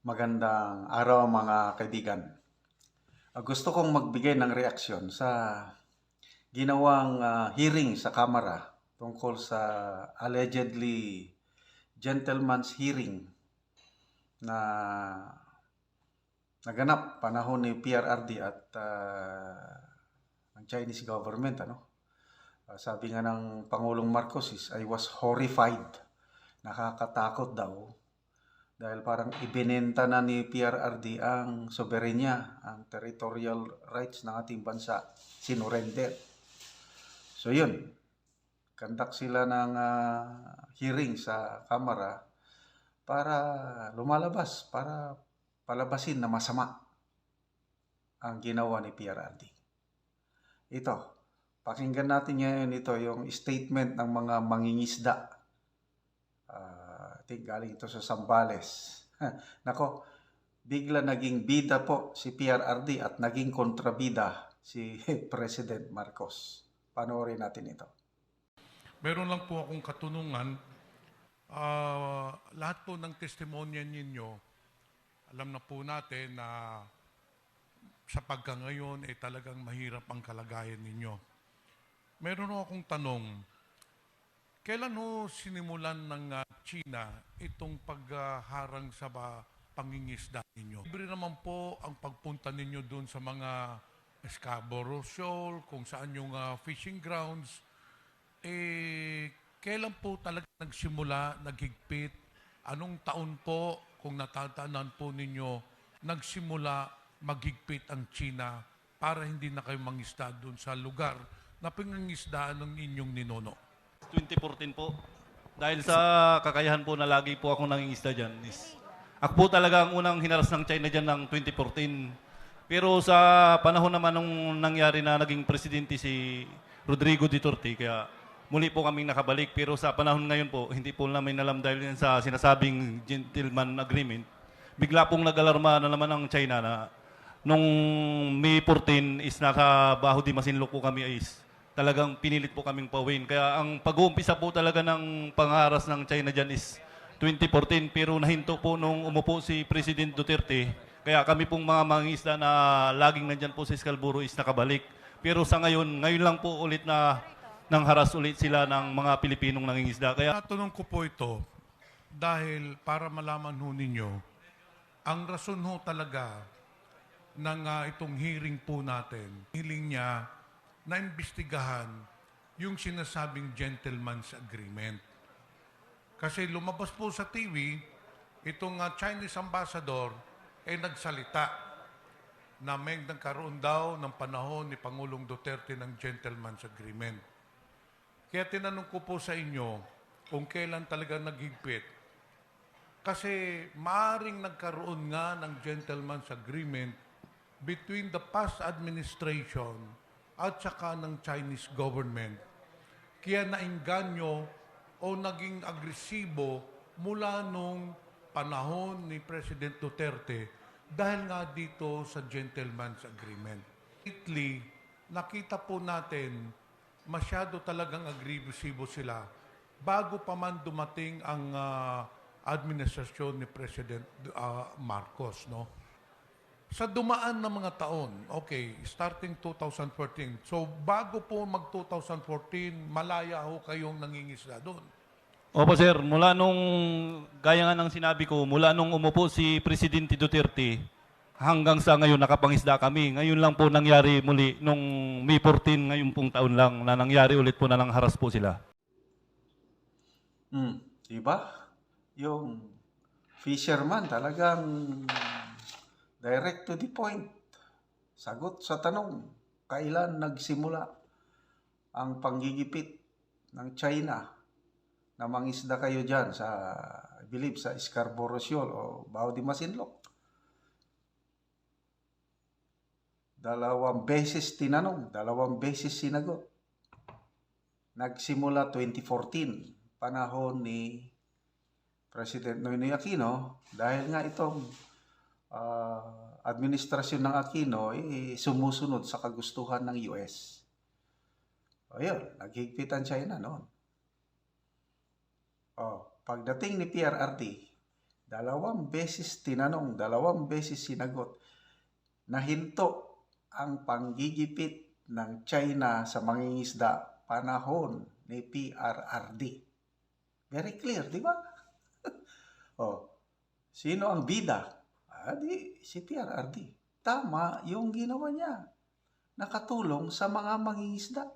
Magandang araw mga kaibigan. Gusto kong magbigay ng reaksyon sa ginawang hearing sa Kamara tungkol sa allegedly gentleman's hearing na naganap panahon ni PRRD at ng Chinese government. Sabi nga ng Pangulong Marcos I was horrified. Nakakatakot daw. Dahil parang ibinenta na ni PRRD ang soberenya, ang territorial rights ng ating bansa. Sinurrender. So yun, conduct sila ng hearing sa Kamara para lumalabas, para palabasin na masama ang ginawa ni PRRD. Ito, pakinggan natin ngayon ito, yung statement ng mga mangingisda. I think galing ito sa Zambales. Nako, bigla naging bida po si PRRD at naging kontrabida si President Marcos. Panoorin natin ito. Meron lang po akong katunungan. Lahat po ng testimonya ninyo, alam na po natin na sa pagkangayon ay talagang mahirap ang kalagayan ninyo. Meron akong tanong, kailan ho sinimulan ng China itong pagharang sa pangingisda ninyo? Libre naman po ang pagpunta ninyo doon sa mga Scarborough Shoal, kung saan yung fishing grounds. Kailan po talaga nagsimula, naghigpit? Anong taon po, kung natataanan po ninyo, nagsimula maghigpit ang China para hindi na kayo mangisda doon sa lugar na pinangisdaan ng inyong ninono? 2014 po. Dahil sa kakayahan po na lagi po akong nangingisda dyan. Ako po talaga ang unang hinaras ng China dyan ng 2014. Pero sa panahon naman nung nangyari na naging presidente si Rodrigo Duterte, kaya muli po kaming nakabalik. Pero sa panahon ngayon po, hindi po namin alam dahil sa sinasabing gentleman agreement. Bigla pong nag-alarma na naman ng China na nung May 14 is nakabaho di Masinloc po kami is talagang pinilit po kaming pauwiin. Kaya ang pag-uumpisa po talaga ng pangharas ng China dyan is 2014. Pero nahinto po nung umupo si President Duterte. Kaya kami pong mga mangingisda na laging nandyan po sa Scarborough is nakabalik. Pero sa ngayon lang po ulit na nang haras ulit sila ng mga Pilipinong nangingisda. Kaya Natanong ko po ito dahil para malaman ho ninyo, ang rason ho talaga ng itong hearing po natin, hiling niya na imbestigahan yung sinasabing gentleman's agreement. Kasi lumabas po sa TV, itong Chinese ambassador ay nagsalita na may nagkaroon daw ng panahon ni Pangulong Duterte ng gentleman's agreement. Kaya tinanong ko po sa inyo kung kailan talaga naghigpit. Kasi maaring nagkaroon nga ng gentleman's agreement between the past administration at saka ng Chinese government. Kaya nainganyo o naging agresibo mula nung panahon ni President Duterte dahil nga dito sa gentleman's agreement. Lately, nakita po natin masyado talagang agresibo sila bago pa man dumating ang administrasyon ni President Marcos, no? Sa dumaan na mga taon, okay, starting 2014. So, bago po mag-2014, malaya ho kayong nangingisda doon. opo sir, mula nung, gaya nga ng sinabi ko, mula nung umupo si Presidente Duterte, hanggang sa ngayon nakapangisda kami. Ngayon lang po nangyari muli, nung May 14, ngayon pong taon lang, na nangyari ulit po na nang haras po sila. Diba? Yung fisherman talagang direct to the point. Sagot sa tanong, kailan nagsimula ang panggigipit ng China na mangisda kayo dyan sa, I believe, sa Scarborough Shoal o Baho de Masinloc. 2 beses tinanong, 2 beses sinagot. Nagsimula 2014, panahon ni President Noynoy Aquino, dahil nga itong administrasyon ng Aquino sumusunod sa kagustuhan ng US. Ayun, naghigpit ang China noon. Pagdating ni PRRD, Dalawang beses tinanong, dalawang beses sinagot. Nahinto ang panggigipit ng China sa mangingisda panahon ni PRRD. Very clear, di ba? Oh, sino ang bida? Di si PRRD. Tama yung ginawa niya. Nakatulong sa mga mangingisda.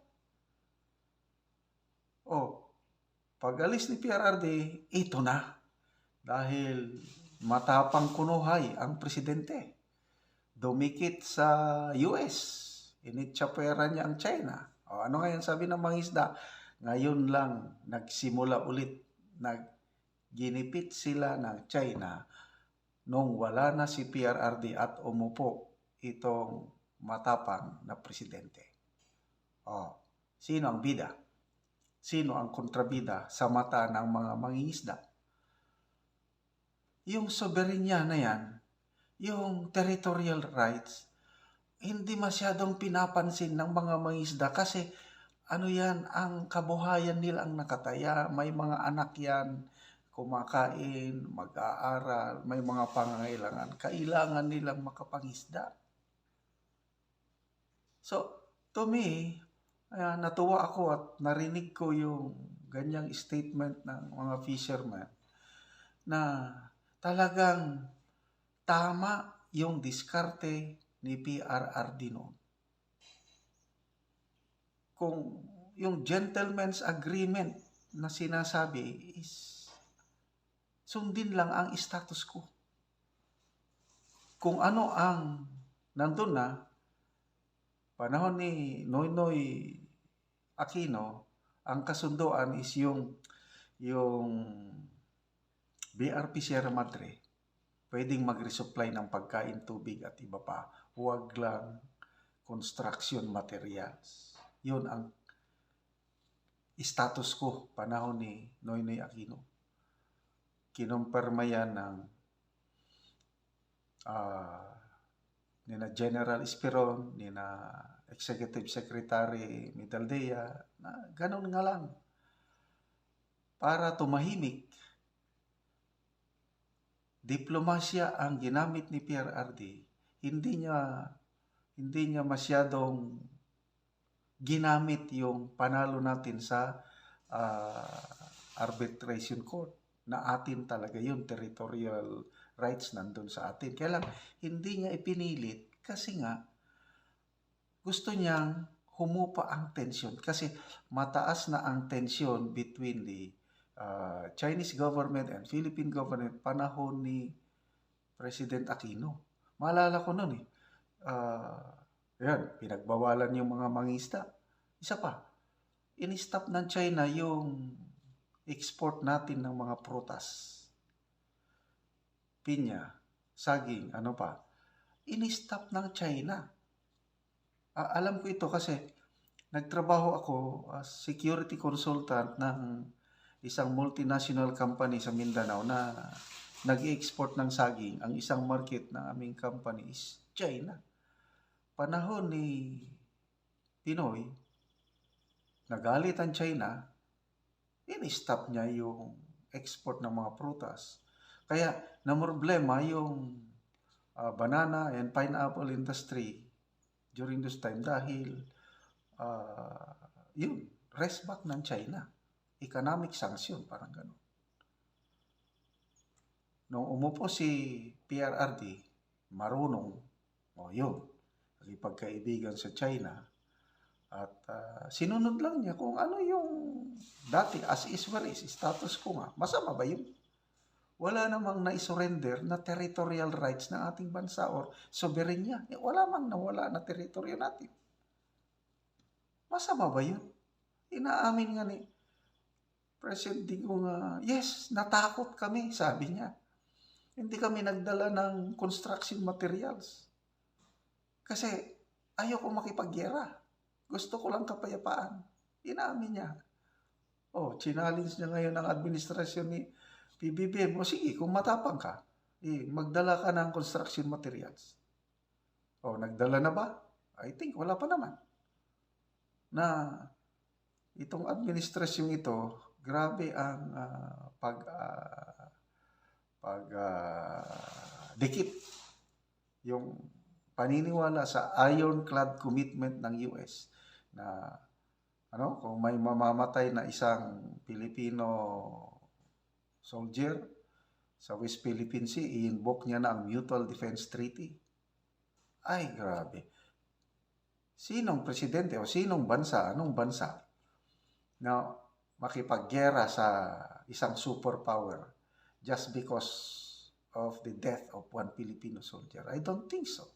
Oh, pag alis ni PRRD, ito na. Dahil matapang kunuhay ang presidente. Dumikit sa US. Initsapera niya ang China. O, ano ngayon sabi ng mangingisda? Ngayon lang nagsimula ulit. Ginipit sila ng China nung wala na si PRRD at umupo itong matapang na presidente. Oh, sino ang bida? Sino ang kontrabida sa mata ng mga mangingisda? Yung soberenya na yan, yung territorial rights, hindi masyadong pinapansin ng mga mangingisda kasi ano yan, ang kabuhayan nila ang nakataya, may mga anak yan, kumakain, mag-aaral, may mga pangangailangan, kailangan nilang makapangisda. So, to me, natuwa ako at narinig ko yung ganyang statement ng mga fishermen na talagang tama yung diskarte ni PRRD noon. Kung yung gentleman's agreement na sinasabi is sundin lang ang status quo. Kung ano ang nandun na, panahon ni Noynoy Aquino, ang kasunduan is yung BRP Sierra Madre, pwedeng mag-resupply ng pagkain, tubig at iba pa. Huwag lang construction materials. Yun ang status quo panahon ni Noynoy Aquino. Kinumpirma yan ng nina General Esperon, nina Executive Secretary Medaldea, na ganun nga lang. Para tumahimik, diplomasya ang ginamit ni PRRD, hindi niya masyadong ginamit yung panalo natin sa arbitration court na atin talaga yung territorial rights nandun sa atin. Kaya lang, hindi niya ipinilit kasi nga gusto niyang humupa ang tension kasi mataas na ang tension between the Chinese government and Philippine government panahon ni President Aquino. Maalala ko noon yan, pinagbawalan yung mga mangingisda. Isa pa, in-stop ng China yung export natin ng mga prutas. Pinya, saging, ano pa. In-stop ng China. Alam ko ito kasi nagtrabaho ako as security consultant ng isang multinational company sa Mindanao na nag-export ng saging. Ang isang market ng aming company is China. Panahon ni Pinoy, nagalit ang China, in-stop niya yung export ng mga prutas. Kaya namroblema yung banana and pineapple industry during this time dahil yun, rest back ng China. Economic sanction, parang gano'n. Nung umupo si PRRD, marunong, yun, pagkaibigan sa China at sinunod lang niya kung ano yung dati as is where is, status ko nga. Masama ba yun? Wala namang na-surrender na territorial rights ng ating bansa or soberenya. Wala mang nawala na teritoryo natin. Masama ba yun? Inaamin nga ni President Digong, yes, natakot kami, sabi niya. Hindi kami nagdala ng construction materials. Kasi ayoko makipagyera. Gusto ko lang kapayapaan. Inaamin niya. Challenge niya ngayon ang administrasyon ni PBBM. Sige, kung matapang ka, magdala ka ng construction materials. Nagdala na ba? I think wala pa naman. Na itong administrasyong ito, grabe ang dikit yung paniniwala sa ironclad commitment ng US na kung may mamamatay na isang Pilipino soldier sa West Philippine Sea, i-invoke niya na ang Mutual Defense Treaty. Ay, grabe. Sinong presidente o sinong bansa, anong bansa na makipaggera sa isang superpower just because of the death of one Filipino soldier? I don't think so.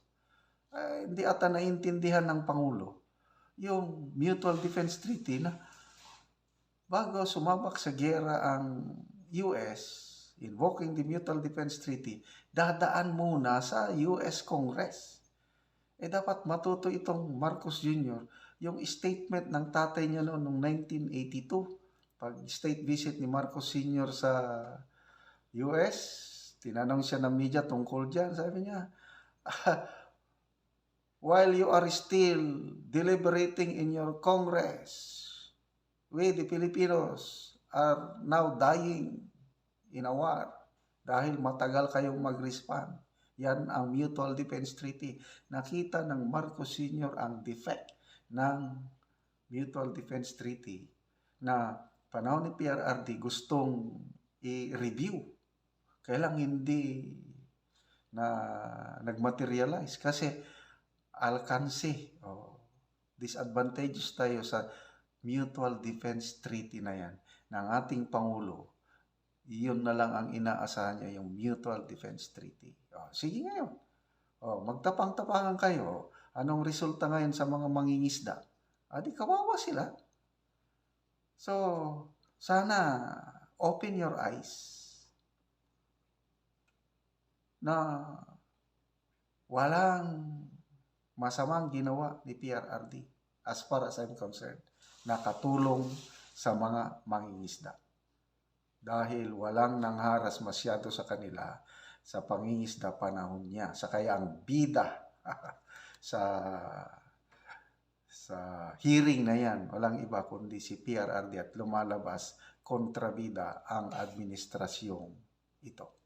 Hindi ata naiintindihan ng Pangulo yung Mutual Defense Treaty na bago sumabak sa giyera ang US, invoking the Mutual Defense Treaty, dadaan muna sa US Congress. Dapat matuto itong Marcos Jr. yung statement ng tatay niya noong 1982. Pag state visit ni Marcos Sr. sa US, tinanong siya ng media tungkol dyan. Sabi niya, while you are still deliberating in your Congress, we the Filipinos are now dying in a war dahil matagal kayong mag-respond. Yan ang Mutual Defense Treaty. Nakita ng Marcos Sr. ang defect ng Mutual Defense Treaty na panahon ni PRRD gustong i-review. Kailang hindi na nagmaterialize kasi alkansi disadvantageous tayo sa Mutual Defense Treaty na yan ng ating Pangulo. Iyon na lang ang inaasahan niya, yung Mutual Defense Treaty. Sige ngayon. Magtapang-tapangan kayo. Anong resulta ngayon sa mga mangingisda? Di kawawa sila. So, sana open your eyes na walang masamang ginawa ni PRRD as far as I'm concerned, nakatulong sa mga mangingisda. Dahil walang nangharas masyado sa kanila sa pangingisda panahon niya. Sa kaya ang bida sa hearing na yan, walang iba kundi si PRRD at lumalabas kontrabida ang administrasyong ito.